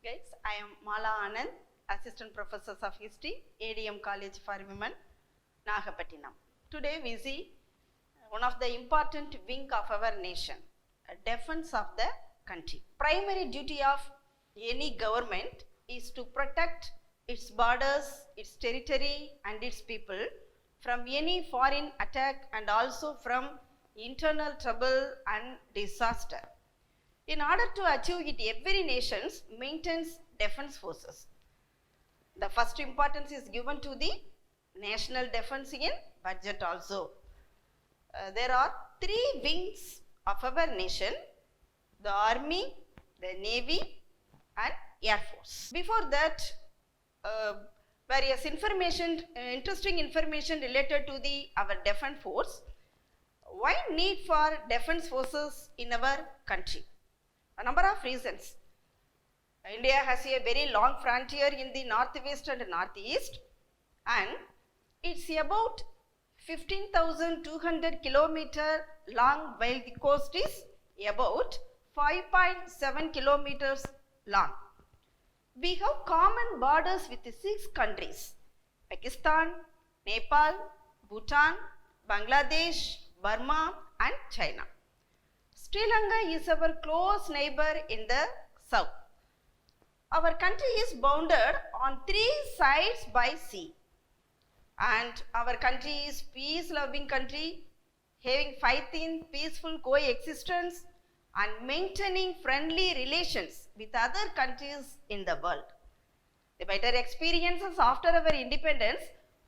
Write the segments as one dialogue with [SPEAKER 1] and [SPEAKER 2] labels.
[SPEAKER 1] guys, I am Mala Anand, Assistant Professor of History, A.D.M College for Women, Nagapattinam. Today we see one of the important wing of our nation, defense of the country. Primary duty of any government is to protect its borders, its territory and its people from any foreign attack and also from internal trouble and disaster. In order to achieve it, every nation maintains defense forces. The first importance is given to the national defense in budget also. There are three wings of our nation: the army, the navy and air force. Before that, various information, interesting information related to our defense force. Why need for defense forces in our country? A number of reasons. India has a very long frontier in the northwest and northeast, and it's about 15,200 kilometers long, while the coast is about 5.7 kilometers long. We have common borders with 6 countries: Pakistan, Nepal, Bhutan, Bangladesh, Burma and China. Sri Lanka is our close neighbor in the south. Our country is bounded on 3 sides by sea, and our country is peace-loving country, having faith in peaceful coexistence and maintaining friendly relations with other countries in the world. The better experiences after our independence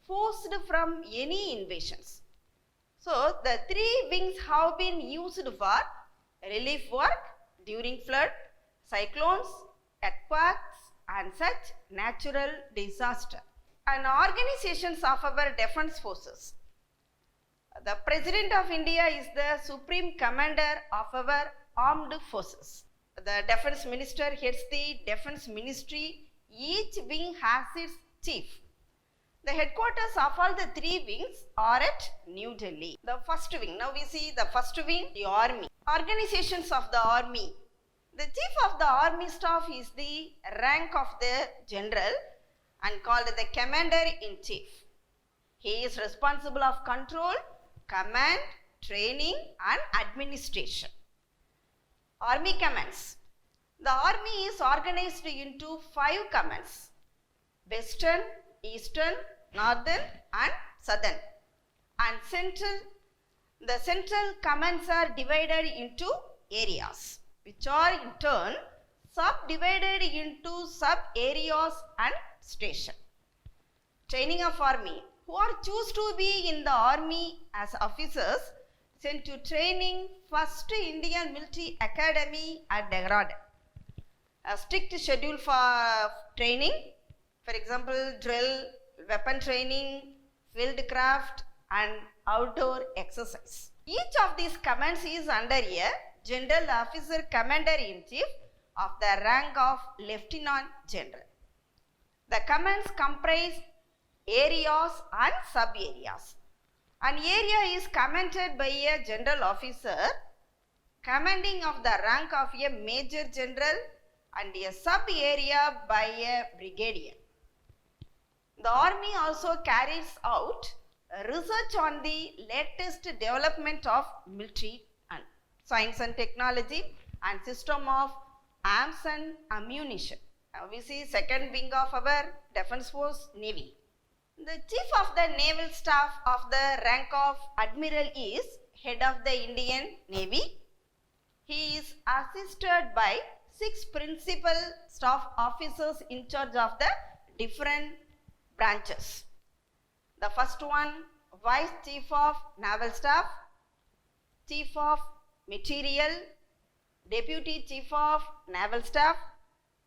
[SPEAKER 1] forced from any invasions. So, the 3 wings have been used for relief work during flood, cyclones, earthquakes and such natural disaster. And organizations of our defense forces. The President of India is the Supreme Commander of our armed forces. The Defense Minister heads the Defense Ministry. Each wing has its chief. The headquarters of all the 3 wings are at New Delhi. The first wing, now we see the first wing, the army. Organizations of the army. The chief of the army staff is the rank of the general and called the commander-in-chief. He is responsible of control, command, training and administration. Army commands. The army is organized into 5 commands: western, eastern, northern and southern. And the central commands are divided into areas, which are in turn subdivided into sub-areas and station. Training of army. Who are choose to be in the army as officers sent to training first Indian Military Academy at Dehradun. A strict schedule for training, for example, drill, weapon training, field craft and outdoor exercise. Each of these commands is under a general officer commander-in-chief of the rank of lieutenant general. The commands comprise areas and sub-areas. An area is commanded by a general officer commanding of the rank of a major general and a sub-area by a brigadier. The army also carries out research on the latest development of military and science and technology and system of arms and ammunition. Now we see second wing of our defense force, navy. The chief of the naval staff of the rank of admiral is head of the Indian Navy. He is assisted by 6 principal staff officers in charge of the different branches. The first one, Vice Chief of Naval Staff, Chief of Material, Deputy Chief of Naval Staff,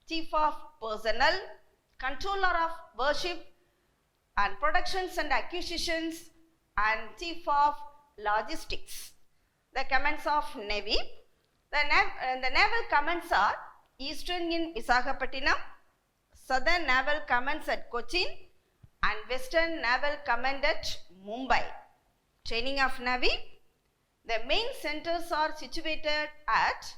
[SPEAKER 1] Chief of Personnel, Controller of Warship and Productions and Acquisitions and Chief of Logistics. The commands of Navy. The naval commands are Eastern in Visakhapattinam, Southern Naval Commands at Cochin and Western Naval Command at Mumbai. Training of Navy. The main centers are situated at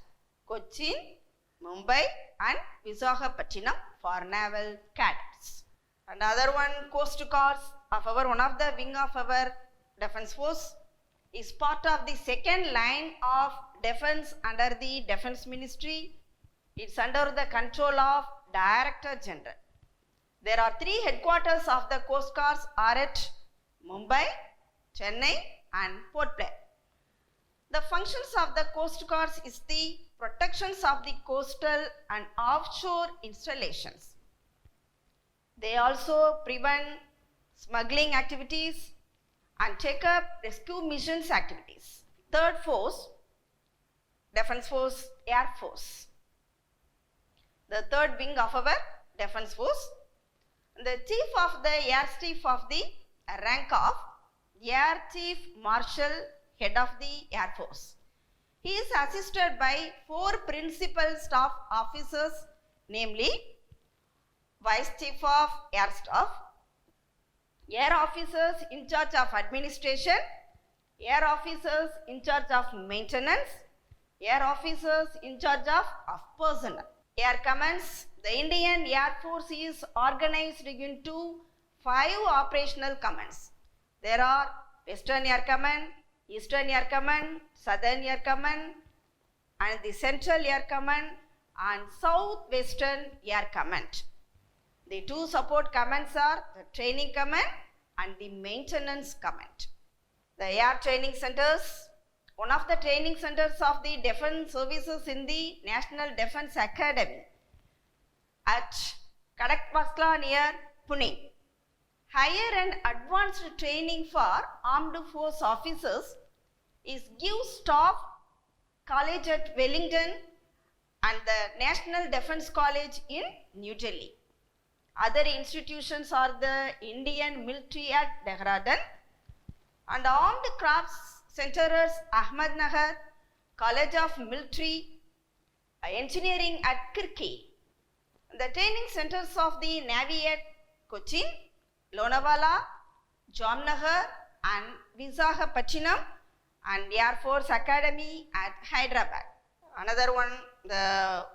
[SPEAKER 1] Cochin, Mumbai and Visakhapattinam for naval cadets. And other one, Coast Guards of our, one of the wing of our defense force, is part of the second line of defense under the defense ministry. It's under the control of Director General. There are 3 headquarters of the Coast Guards are at Mumbai, Chennai and Port Blair. The functions of the Coast Guards is the protections of the coastal and offshore installations. They also prevent smuggling activities and take up rescue missions activities. Third force, Defense Force, Air Force. The third wing of our Defense Force. The Chief of the Air Chief of the rank of Air Chief Marshal, Head of the Air Force. He is assisted by 4 principal staff officers, namely Vice Chief of Air Staff, Air Officers in charge of administration, Air Officers in charge of maintenance, Air Officers in charge of personnel. Air Commands. The Indian Air Force is organized into 5 operational commands. There are Western Air Command, Eastern Air Command, Southern Air Command, and the Central Air Command and Southwestern Air Command. The 2 support commands are the Training Command and the Maintenance Command. The Air Training Centers. One of the training centers of the defense services in the National Defense Academy at Cadet near Pune. Higher and advanced training for armed force officers is GIVE Staff College at Wellington and the National Defense College in New Delhi. Other institutions are the Indian Military at Dehradun and Armed Crafts Centers Ahmednagar, College of Military Engineering at Kirki. The training centers of the Navy at Cochin, Lonavala, Jamnagar and Visakhapattinam and Air Force Academy at Hyderabad. Another one, the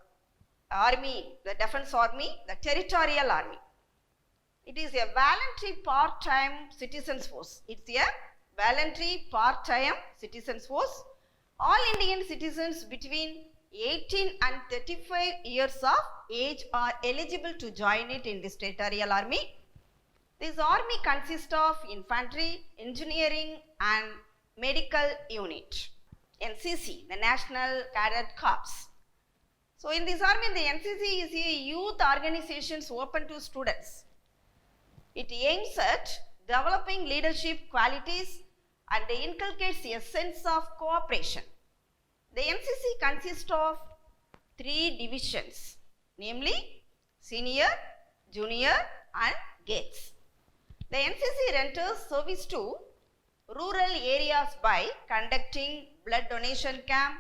[SPEAKER 1] Army, the Defense Army, the Territorial Army. It is a voluntary part-time citizens force. It's a voluntary part-time citizens force. All Indian citizens between 18 and 35 years of age are eligible to join it in this Territorial Army. This army consists of infantry, engineering and medical unit. NCC, the National Cadet Corps. So in this army, the NCC is a youth organization open to students. It aims at developing leadership qualities and inculcates a sense of cooperation. The NCC consists of 3 divisions, namely senior, junior and gates. The NCC renders service to rural areas by conducting blood donation camp,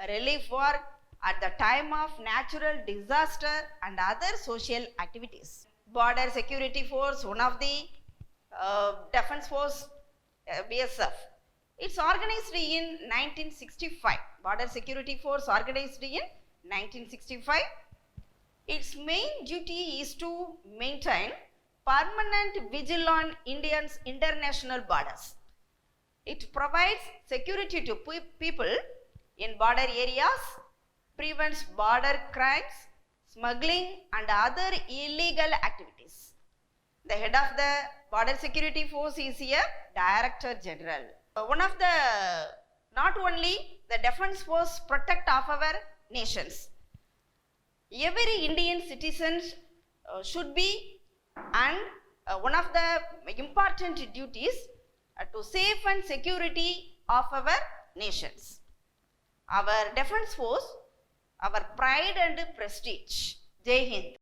[SPEAKER 1] relief work at the time of natural disaster and other social activities. Border Security Force, one of the Defense Force, B.S.F. It's organized in 1965. Border Security Force organized in 1965. Its main duty is to maintain permanent vigil on India's international borders. It provides security to people in border areas, prevents border crimes, smuggling and other illegal activities. The head of the Border Security Force is a Director General. One of the, not only the Defense Force protect of our nations. Every Indian citizen should be, and one of the important duties to safe and security of our nations. Our Defense Force, our pride and prestige. Jai Hind.